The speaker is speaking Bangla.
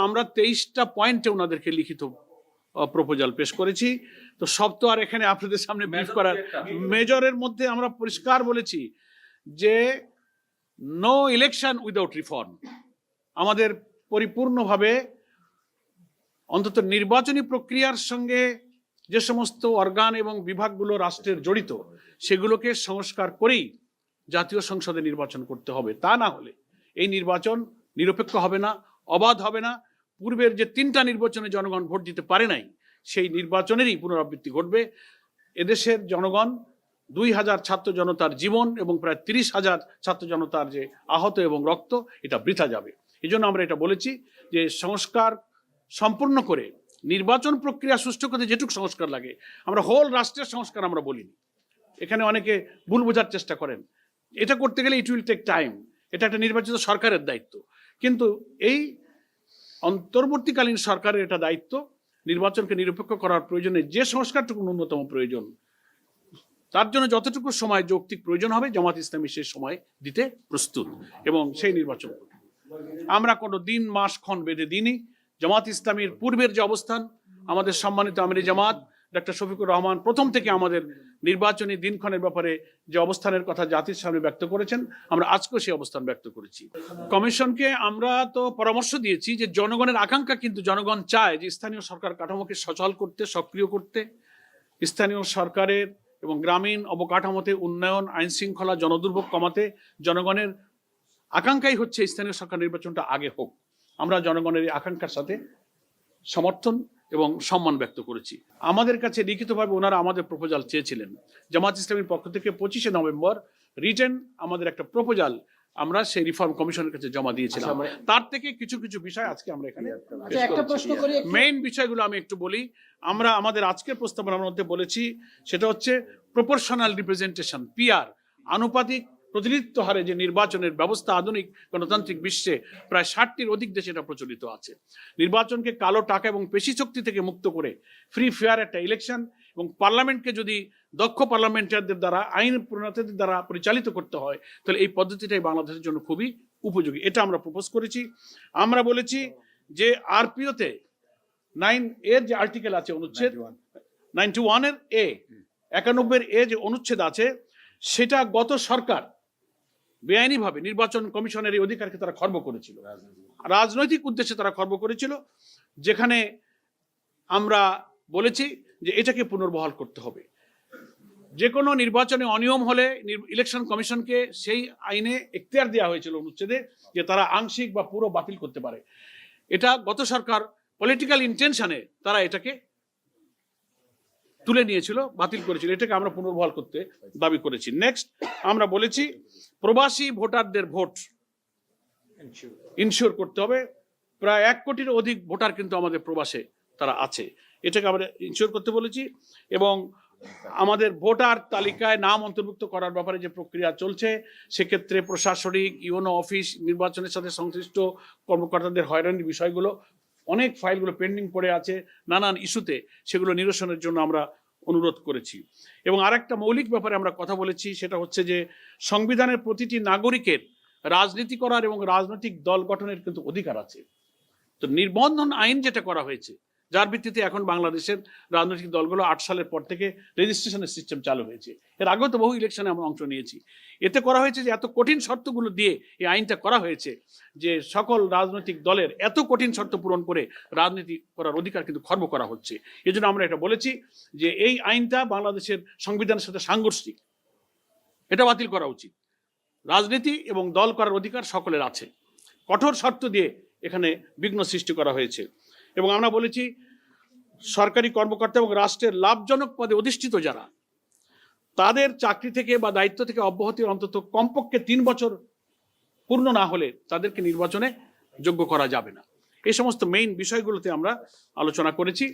আমরা 23টা পয়েন্টে ওনাদেরকে লিখিত প্রপোজাল পেশ করেছি। তো সব তো আর এখানে আপনাদের সামনে ব্রিফ করার, মেজরের মধ্যে আমরা পরিষ্কার বলেছি যে নো ইলেকশন উইদাউট রিফর্ম। আমাদের পরিপূর্ণভাবে অন্তত নির্বাচনী প্রক্রিয়ার সঙ্গে যে সমস্ত অর্গান এবং বিভাগগুলো রাষ্ট্রের জড়িত সেগুলোকে সংস্কার করেই জাতীয় সংসদে নির্বাচন করতে হবে। তা না হলে এই নির্বাচন নিরপেক্ষ হবে না, অবাধ হবে না। পূর্বের যে 3টা নির্বাচনে জনগণ ভোট দিতে পারে নাই সেই নির্বাচনেরই পুনরাবৃত্তি ঘটবে। এদেশের জনগণ 2000 ছাত্র জনতার জীবন এবং প্রায় 30,000 ছাত্র জনতার যে আহত এবং রক্ত, এটা বৃথা যাবে। এই জন্য আমরা এটা বলেছি যে সংস্কার সম্পূর্ণ করে নির্বাচন প্রক্রিয়া সুষ্ঠু করতে যেটুকু সংস্কার লাগে, আমরা হোল রাষ্ট্রের সংস্কার আমরা বলিনি। এখানে অনেকে ভুল বোঝার চেষ্টা করেন, এটা করতে গেলে ইট উইল টেক টাইম, এটা একটা নির্বাচিত সরকারের দায়িত্ব। কিন্তু এই অন্তর্বর্তীকালীন সরকারের এটা দায়িত্ব নির্বাচনকে নিরপেক্ষ করার প্রয়োজনে যে সংস্কারটুকু ন্যূনতম প্রয়োজন, তার জন্য যতটুকু সময় যৌক্তিক প্রয়োজন হবে জামাত ইসলামী সেই সময় দিতে প্রস্তুত এবং সেই নির্বাচন আমরা কোনো দিন মাস ক্ষণ বেঁধে দিইনি। জামাত ইসলামীর পূর্বের যে অবস্থান, আমাদের সম্মানিত আমিরে জামাত ডক্টর শফিকুর রহমান প্রথম থেকে আমাদের নির্বাচনী দিনক্ষণের ব্যাপারে যে অবস্থানের কথা জাতির সামনে ব্যক্ত করেছেন, আমরা আজকেও সেই অবস্থান ব্যক্ত করেছি। কমিশনকে আমরা তো পরামর্শ দিয়েছি যে জনগণের আকাঙ্ক্ষা, কিন্তু জনগণ চায় যে স্থানীয় সরকার কাঠামোকে সচল করতে, সক্রিয় করতে, স্থানীয় সরকারের এবং গ্রামীণ অবকাঠামোতে উন্নয়ন, আইন শৃঙ্খলা, জনদুর্ভোগ কমাতে জনগণের আকাঙ্ক্ষাই হচ্ছে স্থানীয় সরকার নির্বাচনটা আগে হোক। আমরা জনগণের এই আকাঙ্ক্ষার সাথে সমর্থন এবং সম্মান ব্যক্ত করেছি। আমাদের কাছে লিখিতভাবে ওনারা আমাদের প্রপোজাল চেয়েছিলেন। জামাত ইসলামীর পক্ষ থেকে 25শে নভেম্বর রিটেন আমাদের একটা প্রপোজাল আমরা সেই রিফর্ম কমিশনের কাছে জমা দিয়েছিলাম। তার থেকে কিছু কিছু বিষয় আজকে আমরা এখানে একটা প্রশ্ন করি, মেইন বিষয়গুলো আমি একটু বলি। আমরা আমাদের আজকের প্রস্তাবনার মধ্যে বলেছি সেটা হচ্ছে প্রপোর্শনাল রিপ্রেজেন্টেশন, পিআর, আনুপাতিক প্রতিনিধিত্ব হারে যে নির্বাচনের ব্যবস্থা আধুনিক গণতান্ত্রিক বিশ্বে প্রায় 60টির অধিক দেশে এটা প্রচলিত আছে। নির্বাচনকে কালো টাকা এবং পেশি শক্তি থেকে মুক্ত করে ফ্রি ফেয়ার একটা ইলেকশন এবং পার্লামেন্টকে যদি দক্ষ পার্লামেন্টারদের দ্বারা, আইন প্রণেতাদের দ্বারা পরিচালিত করতে হয়, তাহলে এই পদ্ধতিটাই বাংলাদেশের জন্য খুবই উপযোগী। এটা আমরা প্রপোজ করেছি। আমরা বলেছি যে আরপিওতে 9 এর যে আর্টিকেল আছে, অনুচ্ছেদ 91 এর এ, 91 এ যে অনুচ্ছেদ আছে, সেটা গত সরকার বেআইনিভাবে নির্বাচন কমিশনের এই অধিকারকে তারা খর্ব করেছিল, রাজনৈতিক উদ্দেশ্যে তারা খর্ব করেছিল, যেখানে আমরা বলেছি যে এটাকে পুনর্বহাল করতে হবে। যে কোনো নির্বাচনে অনিয়ম হলে ইলেকশন কমিশনকে সেই আইনে এখতিয়ার দেওয়া হয়েছিল অনুচ্ছেদে যে তারা আংশিক বা পুরো বাতিল করতে পারে। এটা গত সরকার পলিটিক্যাল ইন্টেনশনে তারা এটাকে তুলে নিয়েছিল, বাতিল করেছিল। এটাকে আমরা পুনর্বহাল করতে দাবি করেছি। নেক্সট আমরা বলেছি প্রবাসী ভোটারদের ভোট ইনশিওর করতে হবে। প্রায় 1 কোটির অধিক ভোটার কিন্তু আমাদের প্রবাসে তারা আছে, এটাকে আমরা ইনশিওর করতে বলেছি। এবং আমাদের ভোটার তালিকায় নাম অন্তর্ভুক্ত করার ব্যাপারে যে প্রক্রিয়া চলছে, সেক্ষেত্রে প্রশাসনিক ইউনো অফিস, নির্বাচনের সাথে সংশ্লিষ্ট কর্মকর্তাদের হয়রানির বিষয়গুলো, অনেক ফাইলগুলো পেন্ডিং পড়ে আছে নানান ইস্যুতে, সেগুলো নিরসনের জন্য আমরা অনুরোধ করেছি। এবং আরেকটা মৌলিক ব্যাপারে আমরা কথা বলেছি, সেটা হচ্ছে যে সংবিধানের প্রতিটি নাগরিকের রাজনীতি করার এবং রাজনৈতিক দল গঠনের কিন্তু অধিকার আছে। তো নিবন্ধন আইন যেটা করা হয়েছে, যার ভিত্তিতে এখন বাংলাদেশের রাজনৈতিক দলগুলো 8 সালের পর থেকে রেজিস্ট্রেশনের সিস্টেম চালু হয়েছে। এর আগেও তো বহু ইলেকশনে আমরা অংশ নিয়েছি। এতে করা হয়েছে যে এত কঠিন শর্তগুলো দিয়ে এই আইনটা করা হয়েছে যে সকল রাজনৈতিক দলের এত কঠিন শর্ত পূরণ করে রাজনীতি করার অধিকার কিন্তু খর্ব করা হচ্ছে। এই জন্য আমরা এটা বলেছি যে এই আইনটা বাংলাদেশের সংবিধানের সাথে সাংঘর্ষিক, এটা বাতিল করা উচিত। রাজনীতি এবং দল করার অধিকার সকলের আছে, কঠোর শর্ত দিয়ে এখানে বিঘ্ন সৃষ্টি করা হয়েছে। এবং আমরা বলেছি সরকারি কর্মকর্তা এবং রাষ্ট্রের লাভজনক পদে অধিষ্ঠিত যারা, তাদের চাকরি থেকে বা দায়িত্ব থেকে অব্যাহতির অন্তত কমপক্ষে 3 বছর পূর্ণ না হলে তাদেরকে নির্বাচনে যোগ্য করা যাবে না। এই সমস্ত মেইন বিষয়গুলোতে আমরা আলোচনা করেছি।